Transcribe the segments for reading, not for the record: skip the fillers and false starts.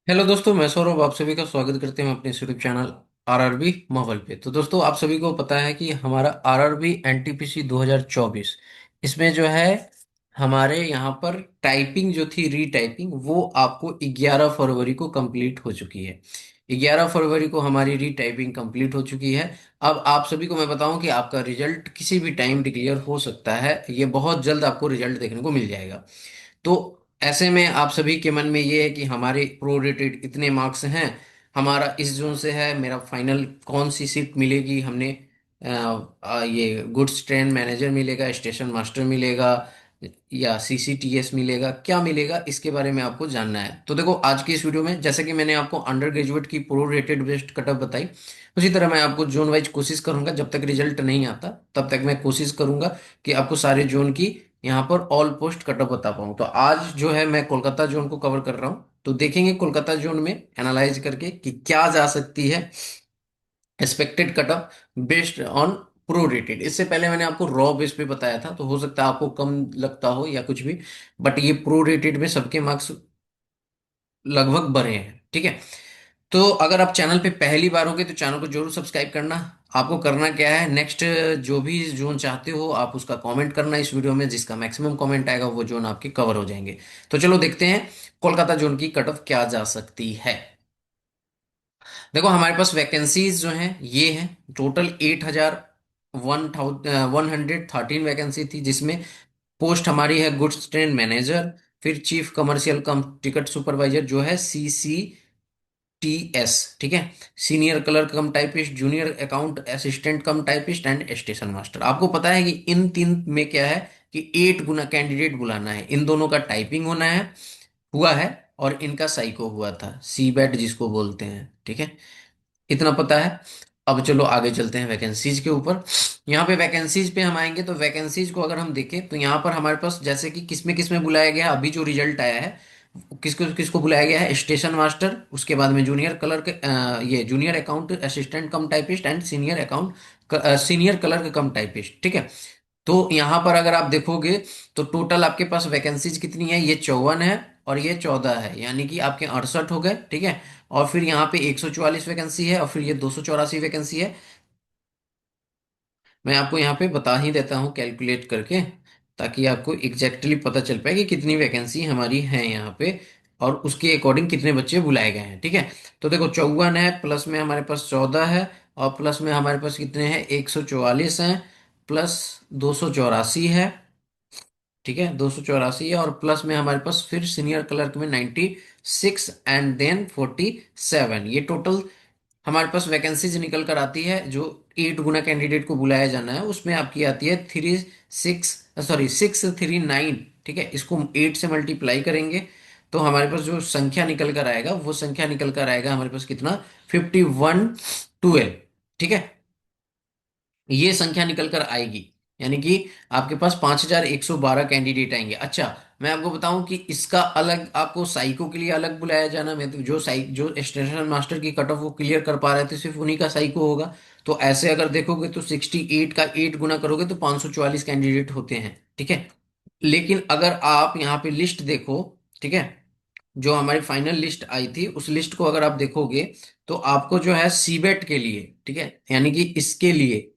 Hello दोस्तों, मैं सौरभ आप सभी का स्वागत करते हैं अपने यूट्यूब चैनल आरआरबी माहौल पे। तो दोस्तों, आप सभी को पता है कि हमारा आरआरबी एनटीपीसी 2024 इसमें जो है हमारे यहाँ पर टाइपिंग जो थी रीटाइपिंग वो आपको 11 फरवरी को कंप्लीट हो चुकी है। 11 फरवरी को हमारी रीटाइपिंग कंप्लीट हो चुकी है। अब आप सभी को मैं बताऊं कि आपका रिजल्ट किसी भी टाइम डिक्लेयर हो सकता है। ये बहुत जल्द आपको रिजल्ट देखने को मिल जाएगा। तो ऐसे में आप सभी के मन में ये है कि हमारे प्रो रेटेड इतने मार्क्स हैं, हमारा इस जोन से है, मेरा फाइनल कौन सी सीट मिलेगी, हमने ये गुड्स ट्रेन मैनेजर मिलेगा, स्टेशन मास्टर मिलेगा या सीसीटीएस मिलेगा, क्या मिलेगा, इसके बारे में आपको जानना है। तो देखो, आज की इस वीडियो में जैसे कि मैंने आपको अंडर ग्रेजुएट की प्रो रेटेड बेस्ट कटअप बताई, उसी तरह मैं आपको जोन वाइज कोशिश करूंगा। जब तक रिजल्ट नहीं आता तब तक मैं कोशिश करूंगा कि आपको सारे जोन की यहाँ पर ऑल पोस्ट कटअप बता पाऊँ। तो आज जो है मैं कोलकाता जोन को कवर कर रहा हूँ। तो देखेंगे कोलकाता जोन में एनालाइज करके कि क्या जा सकती है expected cut up based on pro rated. इससे पहले मैंने आपको रॉ बेस पे बताया था, तो हो सकता है आपको कम लगता हो या कुछ भी, बट ये प्रो रेटेड में सबके मार्क्स लगभग बढ़े हैं। ठीक है। तो अगर आप चैनल पे पहली बार होगे तो चैनल को जरूर सब्सक्राइब करना। आपको करना क्या है, नेक्स्ट जो भी जोन चाहते हो आप उसका कमेंट करना इस वीडियो में, जिसका मैक्सिमम कमेंट आएगा वो जोन आपके कवर हो जाएंगे। तो चलो देखते हैं कोलकाता जोन की कट ऑफ क्या जा सकती है। देखो, हमारे पास वैकेंसीज जो हैं ये हैं टोटल 8,113 वैकेंसी थी, जिसमें पोस्ट हमारी है गुड्स ट्रेन मैनेजर, फिर चीफ कमर्शियल कम टिकट सुपरवाइजर जो है CCTS। ठीक है। Senior clerk come typist, junior account assistant come typist and station master. आपको पता है कि इन तीन में क्या है कि 8 गुना कैंडिडेट बुलाना है। इन दोनों का टाइपिंग होना है, हुआ है, और इनका साइको हुआ था, सी बैट जिसको बोलते हैं। ठीक है, इतना पता है। अब चलो आगे चलते हैं वैकेंसीज के ऊपर। यहाँ पे वैकेंसीज पे हम आएंगे तो वैकेंसीज को अगर हम देखें तो यहाँ पर हमारे पास जैसे कि किसमें बुलाया गया है, अभी जो रिजल्ट आया है किसको किसको बुलाया गया है, स्टेशन मास्टर, उसके बाद में जूनियर क्लर्क, ये junior account assistant come typist and senior clerk come typist. ठीक है। तो यहाँ पर अगर आप देखोगे तो टोटल आपके पास वैकेंसीज कितनी है, ये 54 है और ये 14 है, यानी कि आपके 68 हो गए। ठीक है। और फिर यहाँ पे 144 वैकेंसी है और फिर ये 284 वैकेंसी है। मैं आपको यहाँ पे बता ही देता हूँ कैलकुलेट करके, ताकि आपको एग्जैक्टली पता चल पाए कि कितनी वैकेंसी हमारी है यहाँ पे और उसके अकॉर्डिंग कितने बच्चे बुलाए गए हैं। ठीक है। तो देखो, 54 है, प्लस में हमारे पास 14 है, और प्लस में हमारे पास कितने हैं, 144 हैं, प्लस 284 है। ठीक है, 284 है, और प्लस में हमारे पास फिर सीनियर क्लर्क में 96 एंड देन 47। ये टोटल हमारे पास वैकेंसीज निकल कर आती है। जो 8 गुना कैंडिडेट को बुलाया जाना है उसमें आपकी आती है 639। ठीक है, इसको 8 से मल्टीप्लाई करेंगे तो हमारे पास जो संख्या निकल कर आएगा वो संख्या निकल कर आएगा हमारे पास कितना, 5112। ठीक है, ये संख्या निकल कर आएगी, यानी कि आपके पास 5112 कैंडिडेट आएंगे। अच्छा, मैं आपको बताऊं कि इसका अलग आपको साइको के लिए अलग बुलाया जाना, मैं तो जो स्टेशन मास्टर की कट ऑफ वो क्लियर कर पा रहे थे सिर्फ उन्हीं का साइको होगा। तो ऐसे अगर देखोगे तो 68 का 8 गुना करोगे तो 544 कैंडिडेट होते हैं। ठीक है। लेकिन अगर आप यहाँ पे लिस्ट देखो, ठीक है, जो हमारी फाइनल लिस्ट आई थी उस लिस्ट को अगर आप देखोगे तो आपको जो है सीबेट के लिए, ठीक है, यानी कि इसके लिए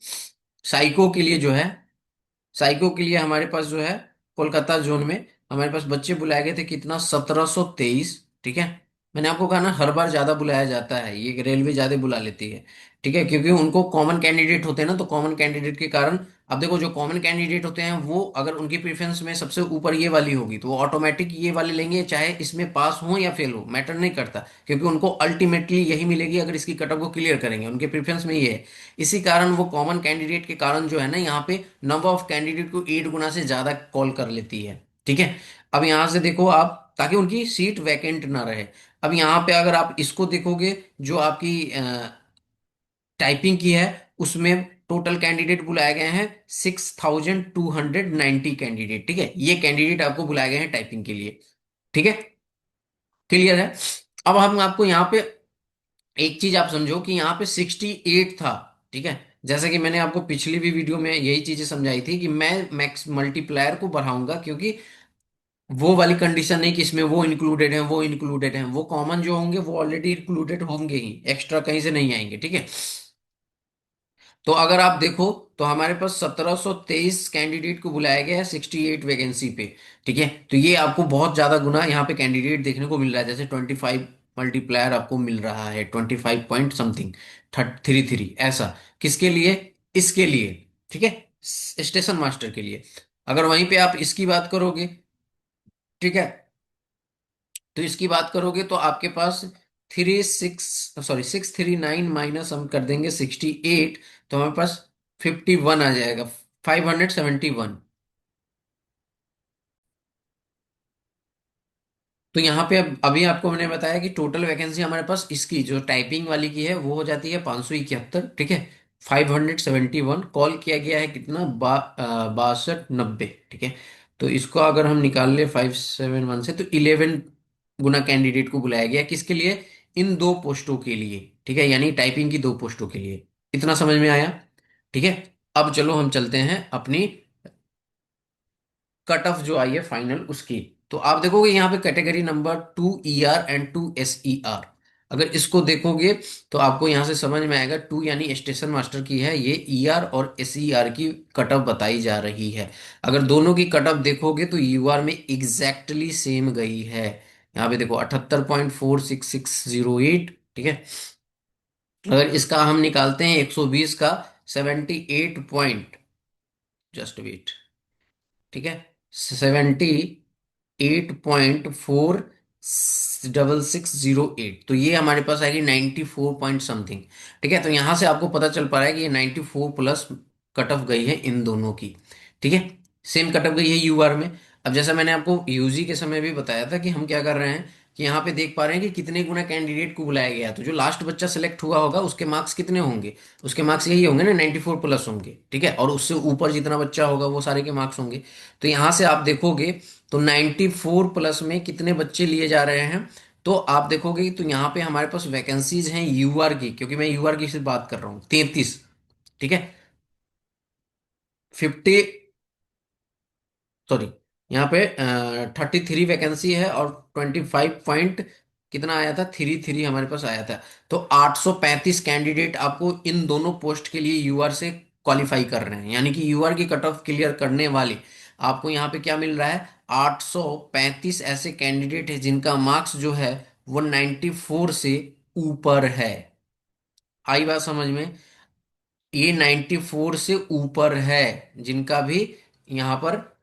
साइको के लिए जो है, साइको के लिए हमारे पास जो है कोलकाता जोन में हमारे पास बच्चे बुलाए गए थे कितना, 1723। ठीक है। मैंने आपको कहा ना हर बार ज्यादा बुलाया जाता है, ये रेलवे ज्यादा बुला लेती है। ठीक है, क्योंकि उनको कॉमन कैंडिडेट होते हैं ना, तो कॉमन कैंडिडेट के कारण, अब देखो जो कॉमन कैंडिडेट होते हैं वो अगर उनकी प्रेफरेंस में सबसे ऊपर ये वाली होगी तो वो ऑटोमेटिक ये वाले लेंगे, चाहे इसमें पास हो या फेल हो मैटर नहीं करता, क्योंकि उनको अल्टीमेटली यही मिलेगी अगर इसकी कट ऑफ को क्लियर करेंगे, उनके प्रेफरेंस में ये है। इसी कारण वो कॉमन कैंडिडेट के कारण जो है ना यहाँ पे नंबर ऑफ कैंडिडेट को 8 गुना से ज्यादा कॉल कर लेती है। ठीक है। अब यहां से देखो आप, ताकि उनकी सीट वैकेंट ना रहे। अब यहाँ पे अगर आप इसको देखोगे, जो आपकी टाइपिंग की है उसमें टोटल कैंडिडेट बुलाए गए हैं 6290 कैंडिडेट। ठीक है, ये कैंडिडेट आपको बुलाए गए हैं टाइपिंग के लिए। ठीक है, क्लियर है। अब हम आपको यहाँ पे एक चीज आप समझो कि यहाँ पे 68 था। ठीक है, जैसे कि मैंने आपको पिछली भी वीडियो में यही चीजें समझाई थी कि मैं मैक्स मल्टीप्लायर को बढ़ाऊंगा, क्योंकि वो वाली कंडीशन नहीं कि इसमें वो इंक्लूडेड है, वो इंक्लूडेड है, वो कॉमन जो होंगे वो ऑलरेडी इंक्लूडेड होंगे ही, एक्स्ट्रा कहीं से नहीं आएंगे, ठीक है। तो अगर आप देखो तो हमारे पास 1723 कैंडिडेट को बुलाया गया है 68 वैकेंसी पे, ठीक है। तो ये आपको बहुत ज्यादा गुना यहाँ पे कैंडिडेट देखने को मिल रहा है, जैसे 25 मल्टीप्लायर आपको मिल रहा है, 25 पॉइंट समथिंग 33 ऐसा। किसके लिए? इसके लिए, ठीक है, स्टेशन मास्टर के लिए। अगर वहीं पे आप इसकी बात करोगे, ठीक है, तो इसकी बात करोगे तो आपके पास 639 माइनस हम कर देंगे 68, तो हमारे पास 51 आ जाएगा, 571। तो यहाँ पे अब अभी आपको मैंने बताया कि टोटल वैकेंसी हमारे पास इसकी जो टाइपिंग वाली की है वो हो जाती है 571, ठीक है। 571 कॉल किया गया है कितना, 6290, ठीक है। तो इसको अगर हम निकाल ले 571 से, तो 11 गुना कैंडिडेट को बुलाया गया, किसके लिए? इन दो पोस्टों के लिए, ठीक है, यानी टाइपिंग की दो पोस्टों के लिए। इतना समझ में आया? ठीक है। अब चलो हम चलते हैं अपनी कट ऑफ जो आई है फाइनल उसकी। तो आप देखोगे यहाँ पे category number 2 ER and 2 SER। अगर इसको देखोगे तो आपको यहाँ से समझ में आएगा, 2 यानी स्टेशन मास्टर की है ये, ER और SER की कट ऑफ बताई जा रही है। अगर दोनों की कट ऑफ देखोगे तो UR में एग्जैक्टली सेम गई है। यहाँ पे देखो 78.46608, ठीक है। अगर इसका हम निकालते हैं 120 का, 78 पॉइंट, जस्ट वेट, ठीक है, 78.4608, तो ये हमारे पास आएगी 94 पॉइंट समथिंग, ठीक है। तो यहां से आपको पता चल पा रहा है कि ये 94 प्लस कट ऑफ गई है इन दोनों की, ठीक है। सेम कट ऑफ गई है UR में। अब जैसा मैंने आपको UG के समय भी बताया था कि हम क्या कर रहे हैं, कि यहाँ पे देख पा रहे हैं कि कितने गुना कैंडिडेट को बुलाया गया, तो जो लास्ट बच्चा सिलेक्ट हुआ होगा उसके मार्क्स कितने होंगे, उसके मार्क्स यही होंगे ना, 94 प्लस होंगे, ठीक है। और उससे ऊपर जितना बच्चा होगा वो सारे के मार्क्स होंगे। तो यहाँ से आप देखोगे तो 94 प्लस में कितने बच्चे लिए जा रहे हैं, तो आप देखोगे तो यहाँ पे हमारे पास वैकेंसीज हैं UR की, क्योंकि मैं UR की सिर्फ बात कर रहा हूँ, 33, ठीक है। 50, सॉरी, यहाँ पे 33 वैकेंसी है, और 25 पॉइंट कितना आया था, 33 हमारे पास आया था। तो 835 कैंडिडेट आपको इन दोनों पोस्ट के लिए UR से क्वालिफाई कर रहे हैं, यानी कि UR की कट ऑफ क्लियर करने वाले आपको यहाँ पे क्या मिल रहा है, 835 ऐसे कैंडिडेट है जिनका मार्क्स जो है वो 94 से ऊपर है। आई बात समझ में? ये 94 से ऊपर है, जिनका भी यहाँ पर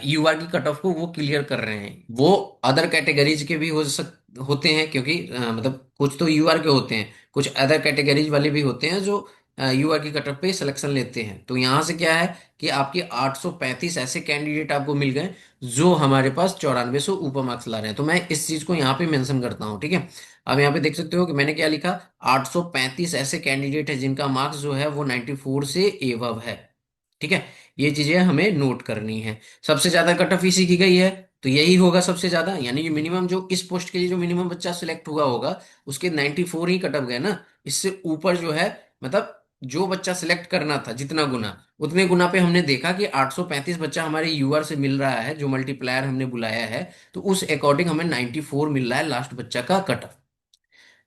UR की कट ऑफ को वो क्लियर कर रहे हैं। वो अदर कैटेगरीज के भी होते हैं, क्योंकि मतलब कुछ तो UR के होते हैं, कुछ अदर कैटेगरीज वाले भी होते हैं जो UR की कट ऑफ पे सिलेक्शन लेते हैं। तो यहाँ से क्या है कि आपके 835 ऐसे कैंडिडेट आपको मिल गए जो हमारे पास 94 से ऊपर मार्क्स ला रहे हैं। तो मैं इस चीज को यहाँ पे मेंशन करता हूँ, ठीक है। अब यहाँ पे देख सकते हो कि मैंने क्या लिखा, 835 ऐसे कैंडिडेट है जिनका मार्क्स जो है वो 94 से एवव है, ठीक है। ये चीजें हमें नोट करनी है। सबसे ज्यादा कट ऑफ इसी की गई है, तो यही होगा सबसे ज्यादा, यानी कि मिनिमम जो इस पोस्ट के लिए जो मिनिमम बच्चा सिलेक्ट हुआ होगा उसके 94 ही कट ऑफ गए ना। इससे ऊपर जो है, मतलब जो बच्चा सिलेक्ट करना था जितना गुना, उतने गुना पे हमने देखा कि 835 बच्चा हमारे UR से मिल रहा है, जो मल्टीप्लायर हमने बुलाया है, तो उस अकॉर्डिंग हमें 94 मिल रहा है लास्ट बच्चा का कट ऑफ।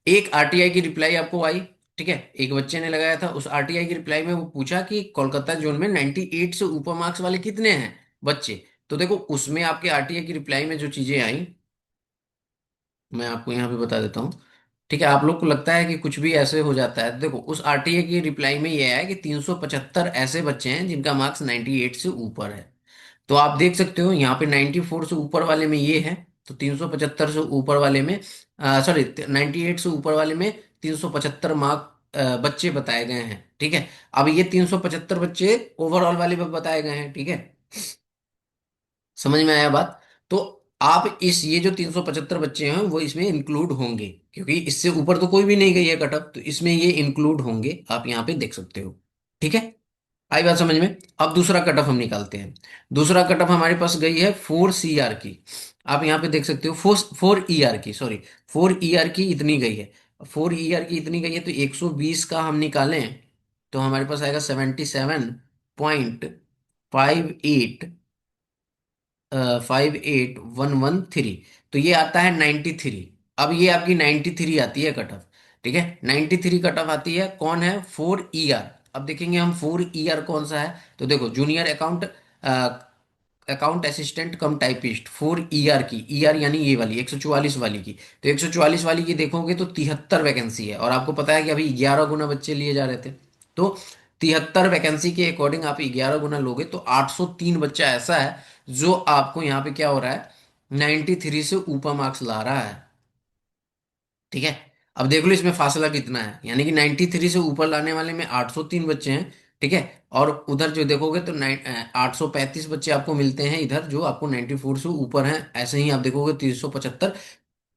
एक RTI की रिप्लाई आपको आई, ठीक है, एक बच्चे ने लगाया था, उस RTI की रिप्लाई में वो पूछा कि कोलकाता जोन में 98 से ऊपर मार्क्स वाले कितने हैं बच्चे। तो देखो उसमें आपके RTI की रिप्लाई में जो चीजें आई, मैं आपको यहाँ पे बता देता हूँ, ठीक है। आप लोग को लगता है कि कुछ भी ऐसे हो जाता है, देखो उस RTI की रिप्लाई में ये है कि 375 ऐसे बच्चे हैं जिनका मार्क्स 98 से ऊपर है। तो आप देख सकते हो यहाँ पे 94 से ऊपर वाले में ये है, तो 375 से ऊपर वाले में, सॉरी, 98 से ऊपर वाले में 375 मार्क बच्चे बताए गए हैं, ठीक है। अब ये 375 बच्चे ओवरऑल वाले में बताए गए हैं, ठीक है। समझ में आया बात? तो आप इस ये जो 375 बच्चे हैं वो इसमें इंक्लूड होंगे, क्योंकि इससे ऊपर तो कोई भी नहीं गई है कटअप, तो इसमें ये इंक्लूड होंगे, आप यहाँ पे देख सकते हो, ठीक है। आई बात समझ में? अब दूसरा कट ऑफ हम निकालते हैं। दूसरा कट ऑफ हमारे पास गई है 4 CR की। आप यहाँ पे देख सकते हो 4 ER की, सॉरी, 4 ER की इतनी गई है। 4 ER की इतनी गई है, तो 120 का हम निकालें तो हमारे पास आएगा 77.58, 58,113। तो ये आता है 93। अब ये आपकी 93 आती है कट ऑफ। ठीक है, 93 कट ऑफ आती है। कौन है? 4 ER। अब देखेंगे हम 4 ER कौन सा है। तो देखो, जूनियर अकाउंट अकाउंट असिस्टेंट कम टाइपिस्ट, 4 ER की, ER यानी ये वाली 144 वाली की। तो 144 वाली की देखोगे तो 73 वैकेंसी है, और आपको पता है कि अभी 11 गुना बच्चे लिए जा रहे थे। तो 73 वैकेंसी के अकॉर्डिंग आप 11 गुना लोगे तो 803 बच्चा ऐसा है जो आपको यहाँ पे क्या हो रहा है, 93 से ऊपर मार्क्स ला रहा है। ठीक है, अब देख लो इसमें फासला कितना है, यानी कि 93 से ऊपर लाने वाले में 803 बच्चे हैं। ठीक है, और उधर जो देखोगे तो 835 बच्चे आपको मिलते हैं इधर, जो आपको 94 से ऊपर हैं। ऐसे ही आप देखोगे 375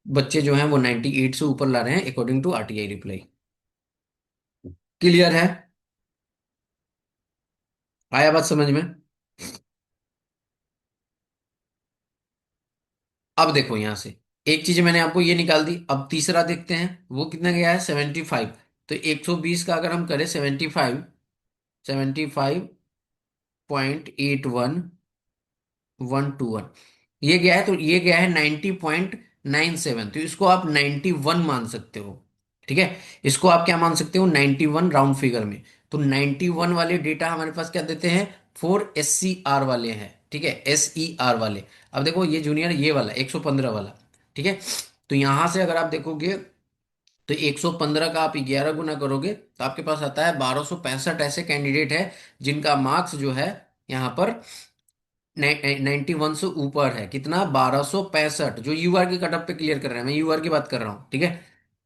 बच्चे जो हैं वो 98 से ऊपर ला रहे हैं, according to RTI reply. Clear है? आया बात समझ में? अब देखो यहां से एक चीज मैंने आपको ये निकाल दी। अब तीसरा देखते हैं वो कितना गया है, 75। तो 120 का अगर हम करें 75, 75.81 ये गया है, तो ये गया है 90.97। तो इसको आप 91 मान सकते हो। ठीक है, इसको आप क्या मान सकते हो, 91 राउंड फिगर में। तो 91 वाले डेटा हमारे पास क्या देते हैं, 4 SCR वाले हैं। ठीक है, SER वाले। अब देखो ये जूनियर ये वाला 115 वाला। ठीक है, तो यहां से अगर आप देखोगे तो 115 का आप 11 गुना करोगे तो आपके पास आता है 1265 ऐसे कैंडिडेट है जिनका मार्क्स जो है यहाँ पर 91 से ऊपर है। कितना? 1265, जो यूआर की कटअप पे क्लियर कर रहे हैं, मैं यूआर की बात कर रहा हूँ। ठीक है,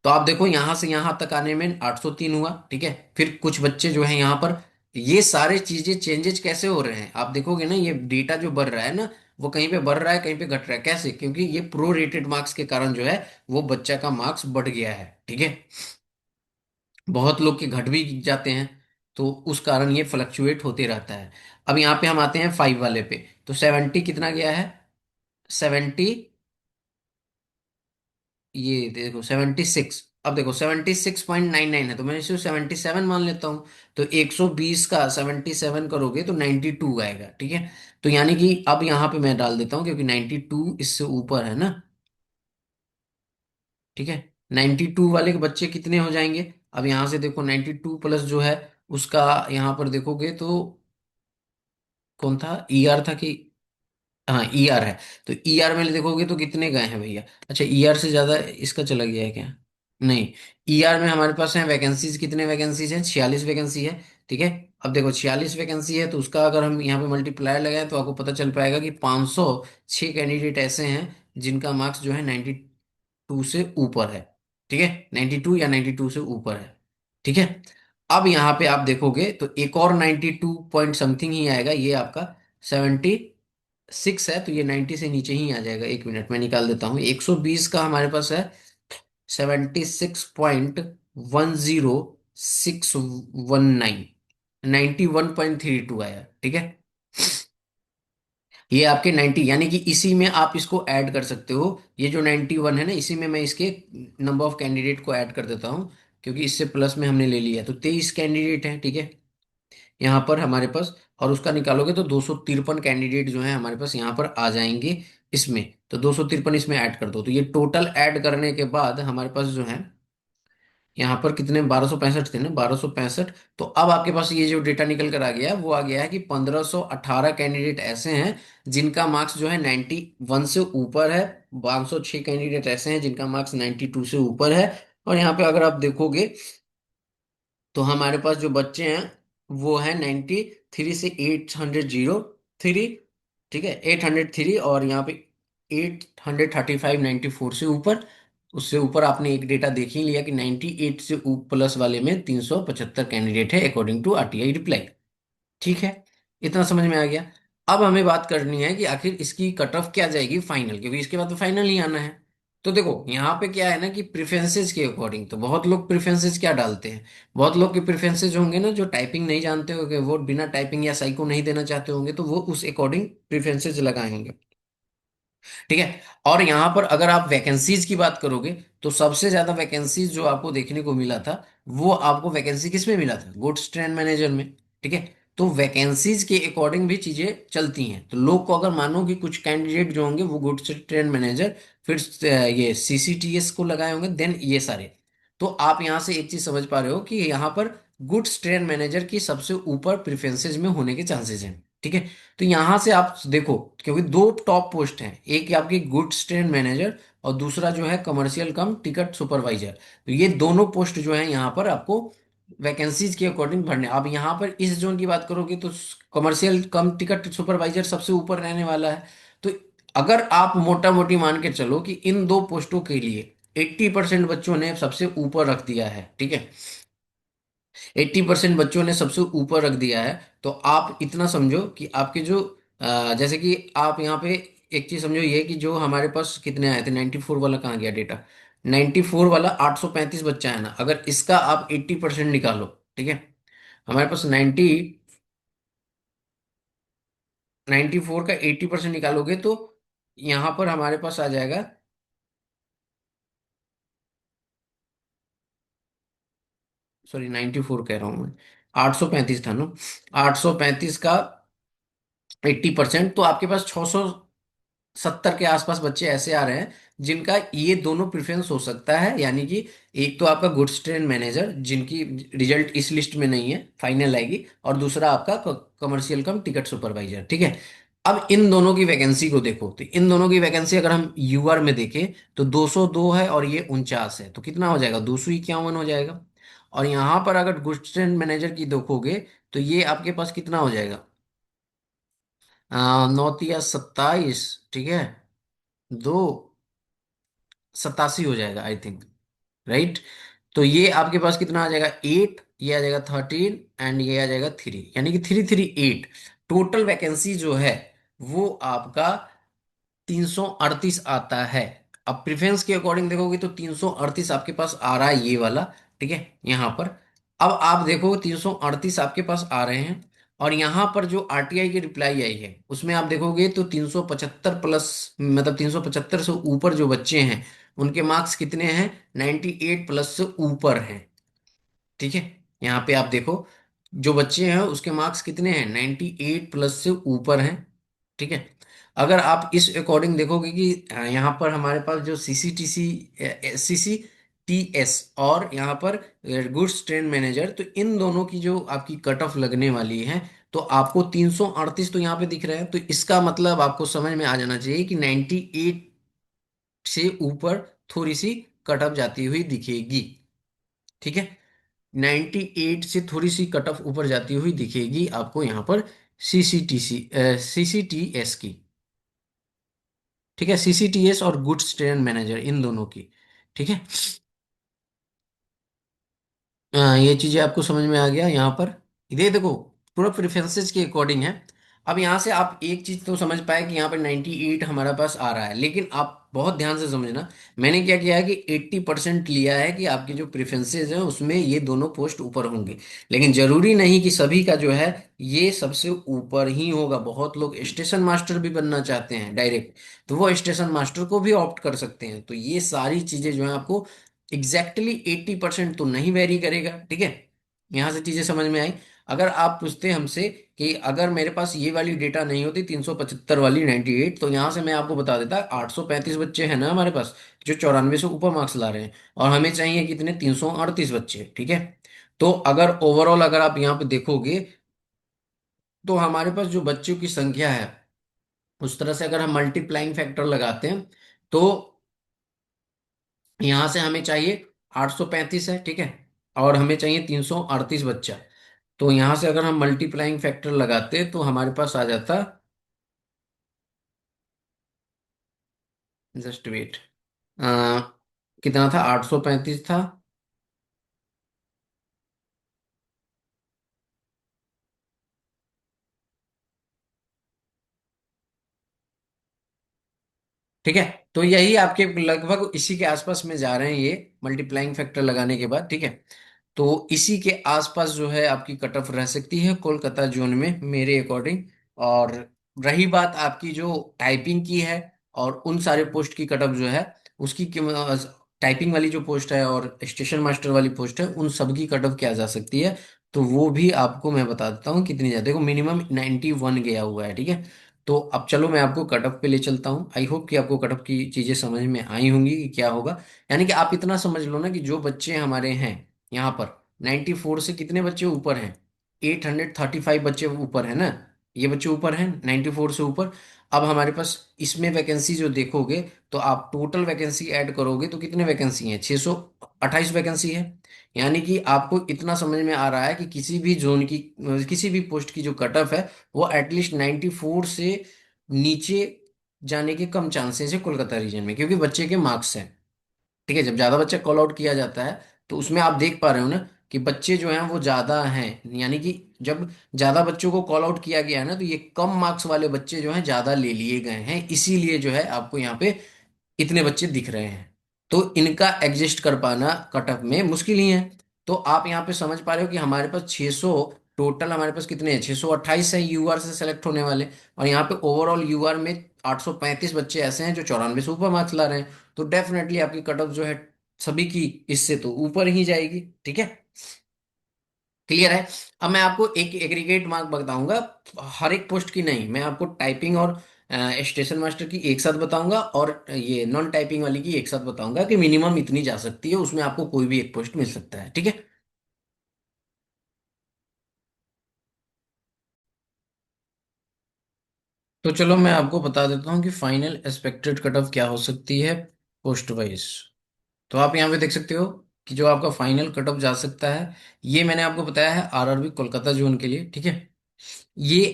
तो आप देखो यहां से यहां तक आने में 803 हुआ। ठीक है, फिर कुछ बच्चे जो है यहाँ पर, ये सारे चीजें चेंजेस कैसे हो रहे हैं आप देखोगे ना, ये डेटा जो बढ़ रहा है ना, वो कहीं पे बढ़ रहा है कहीं पे घट रहा है। कैसे? क्योंकि ये प्रो रेटेड मार्क्स के कारण जो है वो बच्चा का मार्क्स बढ़ गया है। ठीक है, बहुत लोग के घट भी जाते हैं, तो उस कारण ये फ्लक्चुएट होते रहता है। अब यहाँ पे हम आते हैं 5 वाले पे। तो 70 कितना गया है, 70, ये देखो 76। अब देखो 76.99 है, तो मैं इसे 77 मान लेता हूँ। तो 120 का 77 करोगे तो 92 आएगा। ठीक है, तो यानी कि अब यहाँ पे मैं डाल देता हूँ क्योंकि 92 इससे ऊपर है ना। ठीक है, 92 वाले के बच्चे कितने हो जाएंगे? अब यहाँ से देखो 92 प्लस जो है उसका, यहाँ पर देखोगे तो कौन था, ER था कि, हाँ ER है। तो ER में देखोगे तो कितने गए हैं भैया? अच्छा, ER से ज्यादा इसका चला गया है क्या? नहीं, ER में हमारे पास है वैकेंसीज, कितने वैकेंसीज हैं, 46 वैकेंसी है। ठीक है, अब देखो 46 वैकेंसी है तो उसका अगर हम यहाँ पे मल्टीप्लाई लगाएं तो आपको पता चल पाएगा कि 506 कैंडिडेट ऐसे हैं जिनका मार्क्स जो है 92 से ऊपर है। ठीक है, 92 या 92 से ऊपर है। ठीक है, अब यहाँ पे आप देखोगे तो एक और 92 पॉइंट समथिंग ही आएगा, ये आपका 76 है, तो ये 90 से नीचे ही आ जाएगा। एक मिनट में निकाल देता हूँ। 120 का हमारे पास है 76.10619, 91.32 आया। ठीक है, ये आपके 90, यानी कि इसी में आप इसको ऐड कर सकते हो। ये जो 91 है ना, इसी में मैं इसके नंबर ऑफ कैंडिडेट को ऐड कर देता हूँ, क्योंकि इससे प्लस में हमने ले लिया है। तो 23 कैंडिडेट हैं। ठीक है, यहाँ पर हमारे पास, और उसका निकालोगे तो 253 कैंडिडेट जो है हमारे पास यहाँ पर आ जाएंगे इसमें। तो 253 इसमें ऐड कर दो, तो ये टोटल ऐड करने के बाद हमारे पास जो है यहाँ पर कितने, 1265 थे ना, 1265। तो अब आपके पास ये जो डेटा निकल कर आ गया है वो आ गया है कि 1518 कैंडिडेट ऐसे हैं जिनका मार्क्स जो है 91 से ऊपर है। 506 कैंडिडेट ऐसे हैं जिनका मार्क्स 92 से ऊपर है। और यहाँ पे अगर आप देखोगे तो हमारे पास जो बच्चे हैं वो है 93 से 803। ठीक है, 803, और यहाँ पे 835 94 से ऊपर। उससे ऊपर आपने एक डेटा देख ही लिया कि 98 से प्लस वाले में 375 कैंडिडेट है, अकॉर्डिंग टू RTI रिप्लाई। ठीक है, इतना समझ में आ गया। अब हमें बात करनी है कि आखिर इसकी कट ऑफ क्या जाएगी फाइनल, क्योंकि इसके बाद तो फाइनल ही आना है। तो देखो यहाँ पे क्या है ना कि प्रेफरेंसेस के अकॉर्डिंग, तो बहुत लोग प्रेफरेंसेस क्या डालते हैं, बहुत लोग के प्रेफरेंसेस होंगे ना जो टाइपिंग नहीं जानते होंगे, वो बिना टाइपिंग या साइको नहीं देना चाहते होंगे, तो वो उस अकॉर्डिंग प्रेफरेंसेस लगाएंगे। ठीक है, और यहाँ पर अगर आप वैकेंसीज की बात करोगे तो सबसे ज्यादा वैकेंसीज जो आपको देखने को मिला था, वो आपको वैकेंसी किस में मिला था, गुड्स ट्रेन मैनेजर में। ठीक है, तो वैकेंसीज के अकॉर्डिंग भी चीजें चलती हैं। तो लोग को अगर मानो कि कुछ कैंडिडेट जो होंगे वो गुड्स ट्रेड मैनेजर, फिर ये सीसीटीएस को लगाए होंगे, देन ये सारे। तो आप यहाँ से एक चीज समझ पा रहे हो कि यहाँ पर गुड्स ट्रेड मैनेजर की सबसे ऊपर प्रेफरेंसेज में होने के चांसेस हैं। ठीक है। तो यहाँ से आप देखो, क्योंकि दो टॉप पोस्ट हैं, एक आपकी गुड्स ट्रेड मैनेजर और दूसरा जो है कमर्शियल कम टिकट सुपरवाइजर। तो ये दोनों पोस्ट जो है यहाँ पर आपको वैकेंसीज के अकॉर्डिंग भरने। अब यहाँ पर इस जोन की बात करोगे तो कमर्शियल कम टिकट सुपरवाइजर सबसे ऊपर रहने वाला है। तो अगर आप मोटा मोटी मान के चलो कि इन दो पोस्टों के लिए 80% बच्चों ने सबसे ऊपर रख दिया है, ठीक है, 80% बच्चों ने सबसे ऊपर रख दिया है, तो आप इतना समझो कि आपके जो जैसे कि आप यहाँ पे एक चीज समझो, ये कि जो हमारे पास कितने आए थे, 94 वाला कहाँ गया डेटा, 94 वाला 835 बच्चा है ना, अगर इसका आप 80% निकालो, ठीक है, हमारे पास 94 का 80% निकालोगे तो यहाँ पर हमारे पास आ जाएगा, सॉरी 94 कह रहा हूँ मैं, 835 था ना, 835 का 80%, तो आपके पास 670 के आसपास बच्चे ऐसे आ रहे हैं जिनका ये दोनों प्रेफरेंस हो सकता है। यानी कि एक तो आपका गुड्स ट्रेड मैनेजर जिनकी रिजल्ट इस लिस्ट में नहीं है, फाइनल आएगी, और दूसरा आपका कमर्शियल कम टिकट सुपरवाइजर। ठीक है। अब इन दोनों की वैकेंसी को देखो, तो इन दोनों की वैकेंसी अगर हम यूआर में देखें तो 202 है और ये 49 है, तो कितना हो जाएगा, 251 हो जाएगा। और यहाँ पर अगर गुड्स ट्रेड मैनेजर की देखोगे तो ये आपके पास कितना हो जाएगा, 9 या 27, ठीक है, 287 हो जाएगा आई थिंक, राइट। तो ये आपके पास कितना आ जाएगा, 8, ये आ जाएगा 13 एंड ये आ जाएगा 3, यानी कि 338 टोटल वैकेंसी जो है वो आपका 338 आता है। अब प्रेफरेंस के अकॉर्डिंग देखोगे तो 338 आपके पास आ रहा है ये वाला, ठीक है, यहाँ पर। अब आप देखो 338 आपके पास आ रहे हैं, और यहाँ पर जो आरटीआई की रिप्लाई आई है उसमें आप देखोगे तो 375 प्लस, मतलब 375 से ऊपर जो बच्चे हैं उनके मार्क्स कितने हैं, 98 प्लस से ऊपर हैं। ठीक है। यहाँ पे आप देखो जो बच्चे हैं उसके मार्क्स कितने हैं, 98 प्लस से ऊपर हैं। ठीक है। अगर आप इस अकॉर्डिंग देखोगे कि यहाँ पर हमारे पास जो सीसीटीएस और यहाँ पर गुड्स ट्रेन मैनेजर, तो इन दोनों की जो आपकी कट ऑफ लगने वाली है, तो आपको 338 तो यहाँ पे दिख रहा है, तो इसका मतलब आपको समझ में आ जाना चाहिए कि 98 से ऊपर थोड़ी सी कट ऑफ जाती हुई दिखेगी। ठीक है। 98 से थोड़ी सी कट ऑफ ऊपर जाती हुई दिखेगी आपको यहाँ पर सीसीटीएस की। ठीक है, सीसीटीएस और गुड्स ट्रेन मैनेजर इन दोनों की। ठीक है। ये चीजें आपको समझ में आ गया यहाँ पर, ये देखो पूरा प्रेफरेंसेस के अकॉर्डिंग है। अब यहाँ से आप एक चीज तो समझ पाए कि यहाँ पर 98 हमारे पास आ रहा है, लेकिन आप बहुत ध्यान से समझना, मैंने क्या किया है कि 80% लिया है कि आपके जो प्रेफरेंसेस हैं उसमें ये दोनों पोस्ट ऊपर होंगे, लेकिन जरूरी नहीं कि सभी का जो है ये सबसे ऊपर ही होगा। बहुत लोग स्टेशन मास्टर भी बनना चाहते हैं डायरेक्ट, तो वो स्टेशन मास्टर को भी ऑप्ट कर सकते हैं। तो ये सारी चीजें जो है आपको एग्जैक्टली 80% तो नहीं वेरी करेगा। ठीक है। यहां से चीजें समझ में आई। अगर आप पूछते हमसे कि अगर मेरे पास ये वाली डेटा नहीं होती 375 वाली 98, तो यहां से मैं आपको बता देता 835 बच्चे हैं ना हमारे पास जो 94 से ऊपर मार्क्स ला रहे हैं, और हमें चाहिए कितने, 338 बच्चे। ठीक है। तो अगर ओवरऑल अगर आप यहाँ पे देखोगे तो हमारे पास जो बच्चों की संख्या है उस तरह से अगर हम मल्टीप्लाइंग फैक्टर लगाते हैं तो यहां से हमें चाहिए 835 है, ठीक है, और हमें चाहिए 338 बच्चा। तो यहां से अगर हम मल्टीप्लाइंग फैक्टर लगाते तो हमारे पास आ जाता, जस्ट वेट, कितना था, 835 था। ठीक है। तो यही आपके लगभग इसी के आसपास में जा रहे हैं ये मल्टीप्लाइंग फैक्टर लगाने के बाद। ठीक है। तो इसी के आसपास जो है आपकी कट ऑफ रह सकती है कोलकाता जोन में मेरे अकॉर्डिंग। और रही बात आपकी जो टाइपिंग की है और उन सारे पोस्ट की कट ऑफ जो है उसकी, टाइपिंग वाली जो पोस्ट है और स्टेशन मास्टर वाली पोस्ट है, उन सब की कट ऑफ क्या जा सकती है, तो वो भी आपको मैं बता देता हूँ कितनी जाए। देखो मिनिमम 91 गया हुआ है, ठीक है। तो अब चलो मैं आपको कट ऑफ पे ले चलता हूँ। आई होप कि आपको कट ऑफ की चीजें समझ में आई होंगी कि क्या होगा। यानी कि आप इतना समझ लो ना कि जो बच्चे हमारे हैं यहाँ पर 94 से कितने बच्चे ऊपर हैं, 835 बच्चे ऊपर है ना। ये बच्चे ऊपर हैं 94 से ऊपर। अब हमारे पास इसमें वैकेंसी जो देखोगे, तो आप टोटल वैकेंसी ऐड करोगे तो कितने वैकेंसी हैं, 628 वैकेंसी है। यानी कि आपको इतना समझ में आ रहा है कि किसी भी जोन की किसी भी पोस्ट की जो कट ऑफ है वो एटलीस्ट 94 से नीचे जाने के कम चांसेस है कोलकाता रीजन में, क्योंकि बच्चे के मार्क्स हैं। ठीक है, जब ज्यादा बच्चा कॉल आउट किया जाता है तो उसमें आप देख पा रहे हो ना कि बच्चे जो हैं वो ज्यादा हैं। यानी कि जब ज्यादा बच्चों को कॉल आउट किया गया है ना, तो ये कम मार्क्स वाले बच्चे जो हैं ज्यादा ले लिए गए हैं, इसीलिए जो है आपको यहाँ पे इतने बच्चे दिख रहे हैं। तो इनका एग्जिस्ट कर पाना कट ऑफ में मुश्किल ही है। तो आप यहाँ पे समझ पा रहे हो कि हमारे पास 600 टोटल, हमारे पास कितने हैं, 628 है यूआर से सेलेक्ट होने वाले। और यहाँ पे ओवरऑल यूआर में 835 बच्चे ऐसे हैं जो 94 से ऊपर मार्क्स ला रहे हैं। तो डेफिनेटली आपकी कट ऑफ जो है सभी की इससे तो ऊपर ही जाएगी। ठीक है, क्लियर है। अब मैं आपको एक एग्रीगेट मार्क बताऊंगा, हर एक पोस्ट की नहीं, मैं आपको टाइपिंग और स्टेशन मास्टर की एक साथ बताऊंगा, और ये नॉन टाइपिंग वाली की एक साथ बताऊंगा कि मिनिमम इतनी जा सकती है, उसमें आपको कोई भी एक पोस्ट मिल सकता है। ठीक है, तो चलो मैं आपको बता देता हूँ कि फाइनल एक्सपेक्टेड कट ऑफ क्या हो सकती है पोस्ट वाइज। तो आप यहाँ पे देख सकते हो कि जो आपका फाइनल कट ऑफ जा सकता है, ये मैंने आपको बताया है आरआरबी कोलकाता जोन के लिए। ठीक है, ये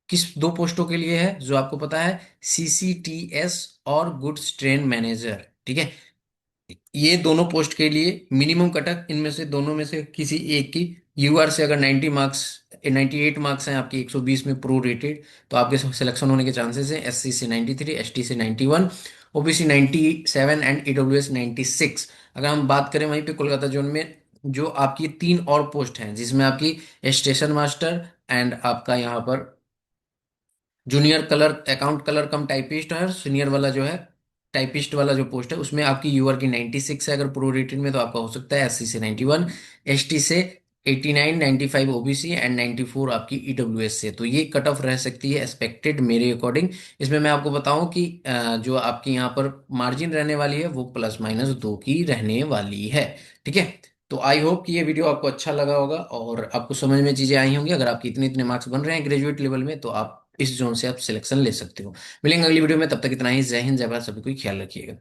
किस दो पोस्टों के लिए है जो आपको पता है, सीसीटीएस और गुड्स ट्रेन मैनेजर। ठीक है, ये दोनों पोस्ट के लिए मिनिमम कटअप इनमें से दोनों में से किसी एक की, यूआर से अगर 90 मार्क्स 98 मार्क्स हैं आपके 120 में प्रो रेटेड, तो आपके सिलेक्शन होने के चांसेस हैं। एससी से 93, एसटी से 91, ओबीसी 97 एंड ईडब्ल्यूएस 96। अगर हम बात करें वहीं पे कोलकाता जोन में, जो आपकी तीन और पोस्ट हैं जिसमें आपकी स्टेशन मास्टर एंड आपका यहाँ पर जूनियर कलर अकाउंट कलर कम टाइपिस्ट है, सीनियर वाला जो है टाइपिस्ट वाला जो पोस्ट है उसमें आपकी यूआर की 96 है अगर प्रो रेटेड में, तो आपका हो सकता है एससी से 91, एसटी से 89, 95 ओबीसी एंड 94 आपकी ईडब्ल्यूएस से। तो ये कट ऑफ रह सकती है एक्सपेक्टेड मेरे अकॉर्डिंग। इसमें मैं आपको बताऊं कि जो आपकी यहाँ पर मार्जिन रहने वाली है वो ±2 की रहने वाली है। ठीक है, तो आई होप कि ये वीडियो आपको अच्छा लगा होगा और आपको समझ में चीजें आई होंगी। अगर आपके इतने इतने मार्क्स बन रहे हैं ग्रेजुएट लेवल में, तो आप इस जोन से आप सिलेक्शन ले सकते हो। मिलेंगे अगली वीडियो में, तब तक इतना ही। जय हिंद, जय भारत, सभी कोई ख्याल रखिएगा।